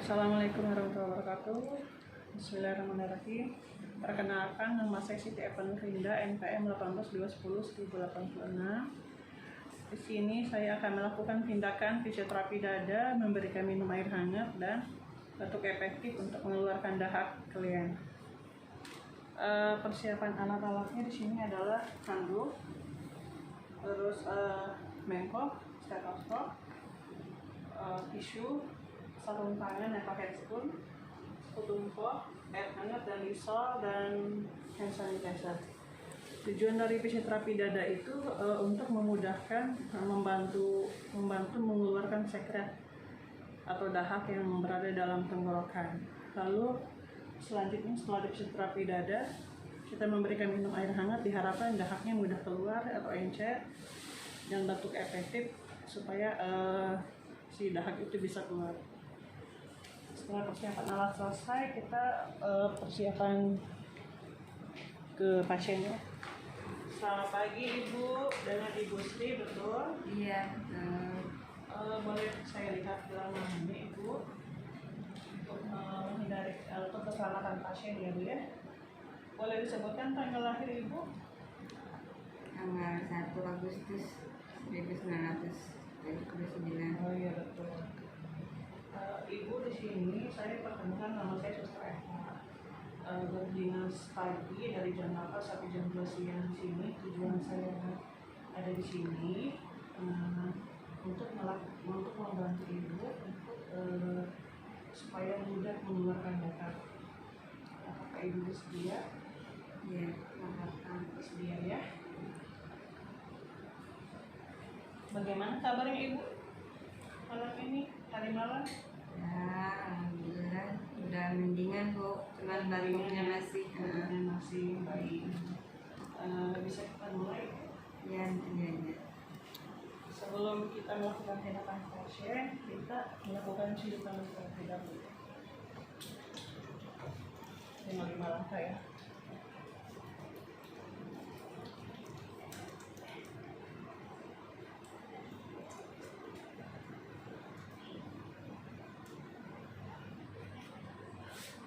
Assalamualaikum warahmatullahi wabarakatuh. Bismillahirrahmanirrahim. Perkenalkan, nama saya Siti Evan Rinda, NPM 1821-1086. Di sini saya akan melakukan tindakan fisioterapi dada, memberikan minum air hangat dan batuk efektif untuk mengeluarkan dahak klien. Persiapan alat-alatnya di sini adalah handuk, terus mengkok, stetoskop, tisu, sarung tangan yang pakai spoon, tumpok, air hangat dan Lysol dan hand sanitizer. Tujuan dari fisioterapi dada itu untuk memudahkan, membantu mengeluarkan sekret atau dahak yang berada dalam tenggorokan. Lalu selanjutnya setelah fisioterapi dada, kita memberikan minum air hangat, diharapkan dahaknya mudah keluar atau encer dan batuk efektif supaya si dahak itu bisa keluar. Setelah persiapan alat selesai, kita persiapan ke pasiennya. Selamat pagi Ibu, dengan Ibu Sri, betul? Iya. Boleh saya lihat gelang-gelangnya Ibu untuk menghindari untuk keselamatan pasien ya Bu ya. Boleh disebutkan tanggal lahir Ibu? Tanggal 1 Agustus 1979. Oh iya betul. Ibu di sini saya perkenalkan, nama saya Suster Eva. Berdinas pagi dari jam 8 sampai jam 2 siang di sini. Tujuan saya ada di sini untuk membantu Ibu untuk supaya mudah mengeluarkan data. Apakah Ibu bersedia? Iya. Bersedia ya. Bagaimana kabarnya Ibu malam ini, hari malam? Ya, alhamdulillah udah mendingan Bu, cuman batuknya masih. Masih baik. Bisa kita mulai? Ya. Sebelum kita melakukan tindakan pasien, kita melakukan tindakan terlebih dahulu dengan 5 langkah ya.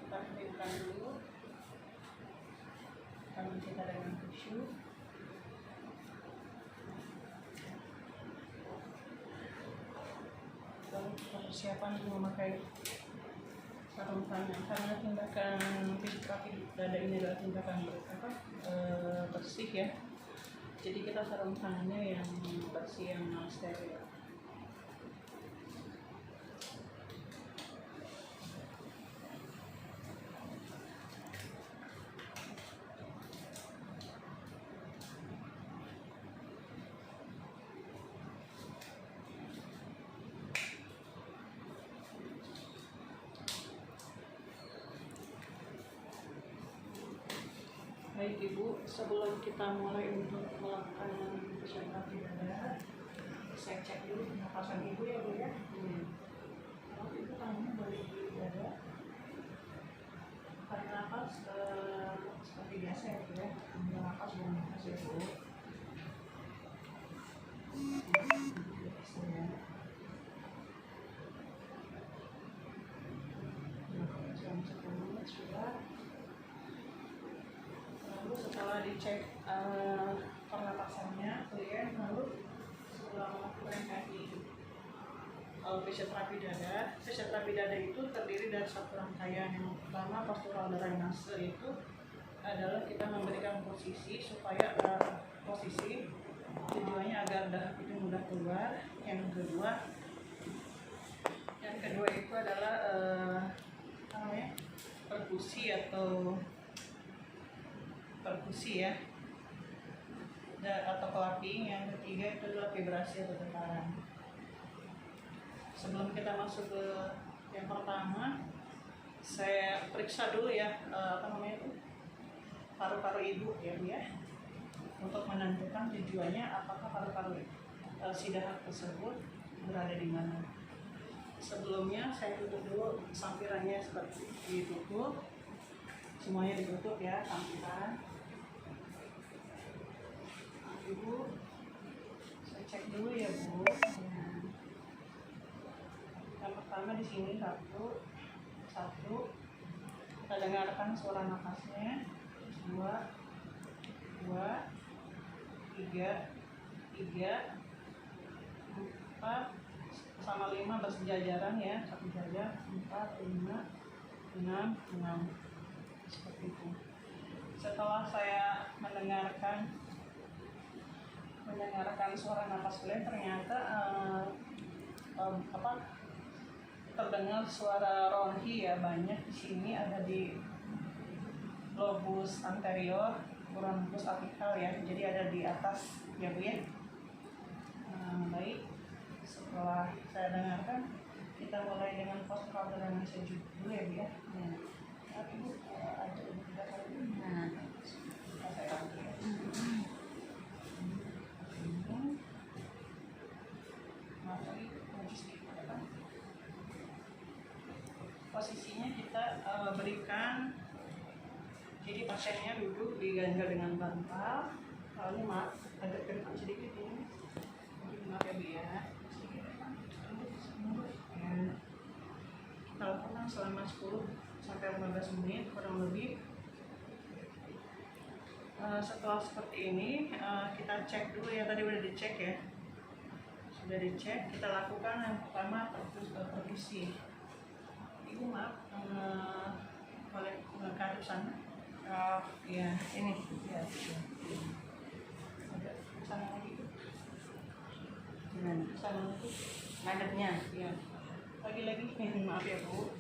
Kita hidupkan dulu tangan kita dengan tisu. Lalu kita persiapan untuk memakai sarung tangan, karena tindakan fisioterapi dada ini adalah tindakan bersih ya. Jadi kita sarung tangannya yang bersih, yang non steril. Baik Ibu, sebelum kita mulai untuk melakukan fisioterapi dada, saya cek dulu pernapasan Ibu ya Bu ya. Kalau Ibu tangannya balik di dada, tarik nafas seperti biasa ya Bu ya. Ambil nafas dan nafas ya Bu. Sudah. Lalu setelah dicek pernapasannya klien, lalu setelah melakukan fisioterapi dada itu terdiri dari satu rangkaian. Yang pertama, postural drainase, itu adalah kita memberikan posisi supaya posisi tujuannya agar dahak itu mudah keluar. Yang kedua itu adalah perkusi ya, atau clapping. Yang ketiga itu adalah vibrasi atau getaran. Sebelum kita masuk ke yang pertama, saya periksa dulu ya paru-paru Ibu ya, untuk menentukan tujuannya apakah paru-paru si dahak tersebut berada di mana. Sebelumnya saya tutup dulu sampirannya, seperti ditutup, semuanya ditutup ya sampiran. Ibu, saya cek dulu ya Bu. Yang pertama di sini 1, 1, kita dengarkan suara nafasnya. 2, 3, 4 sama 5 bersejajaran ya, satu jajar. 4, 5, 6, seperti itu. Setelah saya mendengarkan suara nafas kalian, ternyata terdengar suara ronhi ya, banyak di sini, ada di lobus anterior, lobus apikal ya, jadi ada di atas ya Bu ya. Baik, setelah saya dengarkan, kita mulai dengan postur yang sejuk dulu ya Bu ya. Ibu ada Ibu tidak tadi? Saya ambil ya. Posisinya kita berikan, jadi pasiennya duduk diganjal dengan bantal, lalu agak ke depan sedikit ini, maaf ya Bu ya, sedikit depan, ya. Kita lakukan selama 10 sampai 15 menit kurang lebih. Setelah seperti ini, kita cek dulu ya, tadi udah dicek ya, sudah dicek. Kita lakukan yang pertama perkusi. Ibu maaf, boleh menghadap sana. Ya ini ya, ada sana lagi Gimana? sana lagi Ngadepnya? ya, lagi maaf ya Bu.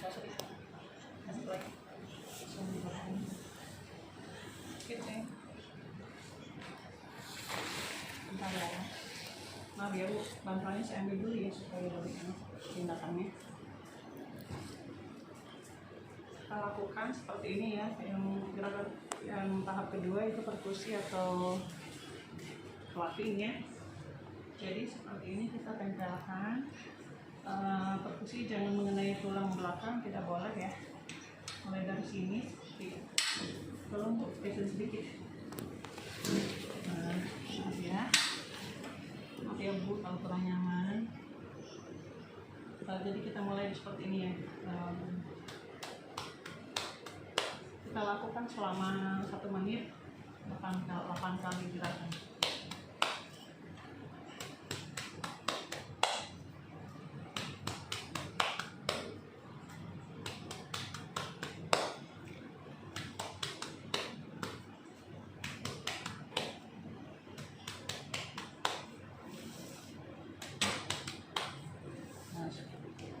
Masuk lagi. Bentar ya. Maaf ya Bu, bantalnya saya ambil dulu ya supaya lebih enak tindakannya. Kita lakukan seperti ini ya, yang tahap kedua itu perkusi atau clapping ya. Jadi seperti ini kita tempelkan. Perkusi jangan mengenai tulang belakang, tidak boleh ya. Mulai dari sini, tolong untuk geser sedikit. Maaf ya. Maaf ya Bu kalau kurang nyaman. Jadi kita mulai seperti ini ya. Kita lakukan selama 1 menit, 8 kali gerakan.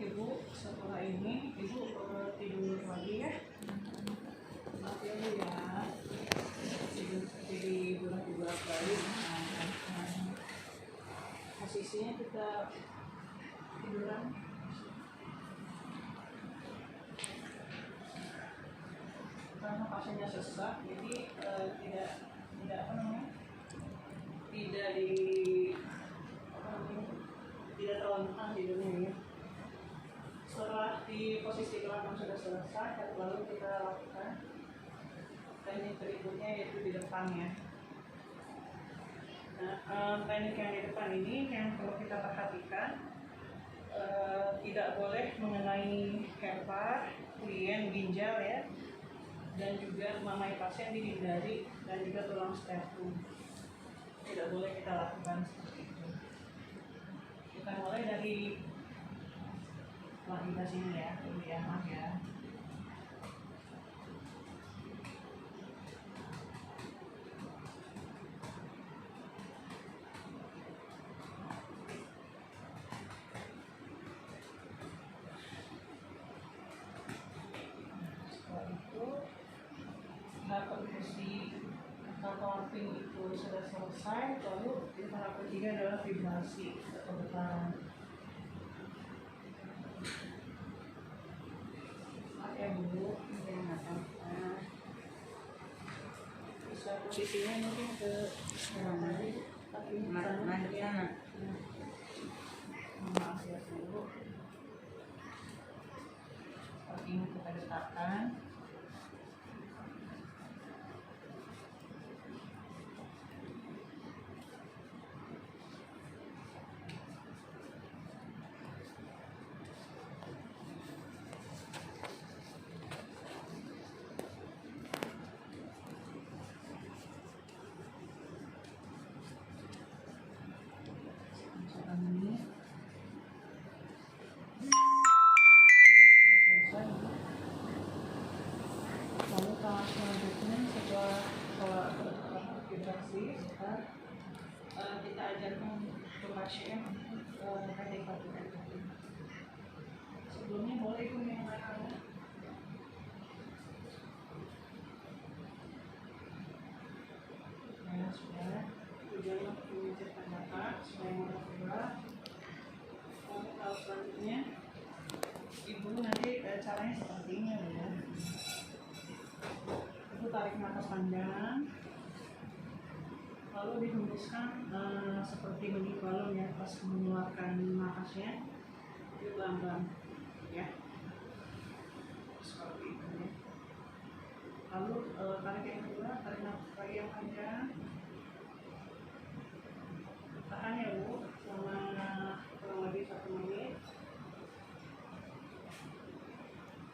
Ibu setelah ini Ibu tidur lagi ya. Maaf ya Bu ya, tidur seperti bulat balik. Posisinya kita tiduran. Karena pasiennya sesak, jadi tidak tidak terlentang tidurnya ya. Setelah di posisi belakang sudah selesai, lalu kita lakukan teknik berikutnya yaitu di depan ya. Nah, teknik yang di depan ini yang perlu kita perhatikan, tidak boleh mengenai hepar, klien, ginjal ya, dan juga mamai pasien dihindari, dan juga tulang sternum. Tidak boleh kita lakukan seperti itu. Kita mulai dari kita sini ya, dulu ya, maaf ya. Setelah itu, tahap perkusi atau clapping itu sudah selesai, lalu tahap ketiga adalah vibrasi atau getaran. Ya Bu, bisa posisinya mungkin ke sana, tapi Mana sana? maaf ya Bu. Seperti ini kita letakkan. teknik batuk efektif. Sebelumnya boleh ibu menggunakannya. Ya sudah. Tujuannya untuk mengencetkan data supaya mudah bergerak. Kalau selanjutnya ibu nanti caranya seperti ini ya. Ibu tarik nafas panjang, lalu dihembuskan seperti bunyi balon ya pas mengeluarkan nafasnya. Itu pelan-pelan ya, seperti itu ya. Lalu tarik yang kedua, tarik nafas lagi yang panjang, tahan ya bu selama kurang lebih 1 menit.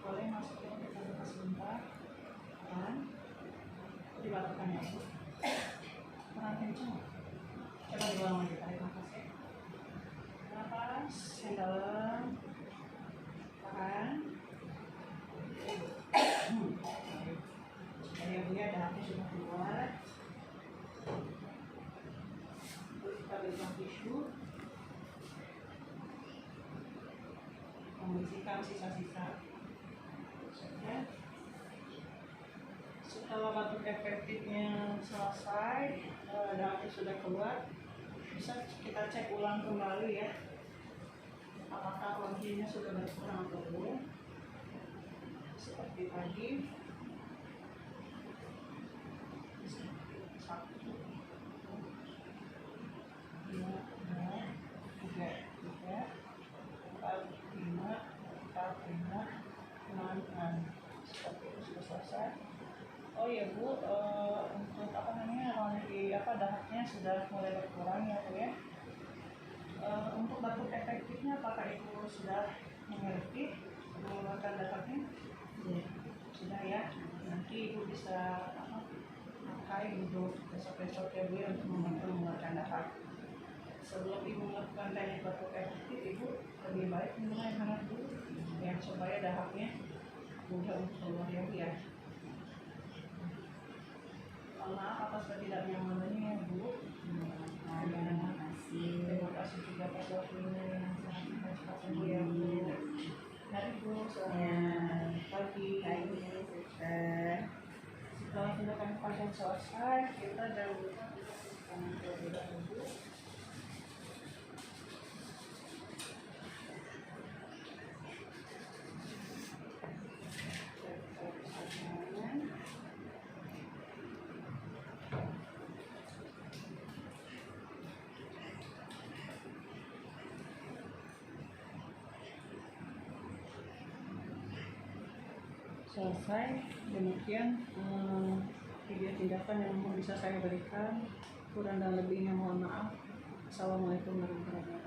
Boleh masukin ke nafas sebentar, tahan, dibatalkan ya bu. Tahan kencang, coba diulang lagi, tarik nafas ya. Nafas yang dalam, tahan. Ya bu ya, dahaknya sudah keluar. Terus kita berikan tisu, membersihkan sisa-sisa. Setelah batuk efektifnya selesai, dahaknya sudah keluar, bisa kita cek ulang kembali ya, apakah lambungnya sudah berkurang atau belum. Seperti tadi, 1, 2, 3, 4, 5, 6. Seperti itu sudah selesai. Oh iya bu, untuk dahaknya sudah mulai berkurang ya bu ya. Untuk batuk efektifnya apakah ibu sudah mengerti mengeluarkan dahaknya? Ya. Sudah ya. Nanti ibu bisa pakai untuk besok-besok ya bu ya, untuk membantu mengeluarkan dahak. Sebelum ibu melakukan teknik batuk efektif, ibu lebih baik minum air hangat dulu ya, supaya dahaknya mudah untuk keluar ya bu ya. Mohon maaf atas ketidaknyamanannya ya bu. Terima kasih. Terima kasih juga atas waktunya yang sangat cepat bu ya bu. Mari bu, selamat pagi. Setelah tindakan pasien selesai, kita jangan lupa untuk cuci tangan terlebih dahulu. Selesai, demikian video tindakan yang bisa saya berikan. Kurang dan lebihnya mohon maaf. Assalamualaikum warahmatullahi wabarakatuh.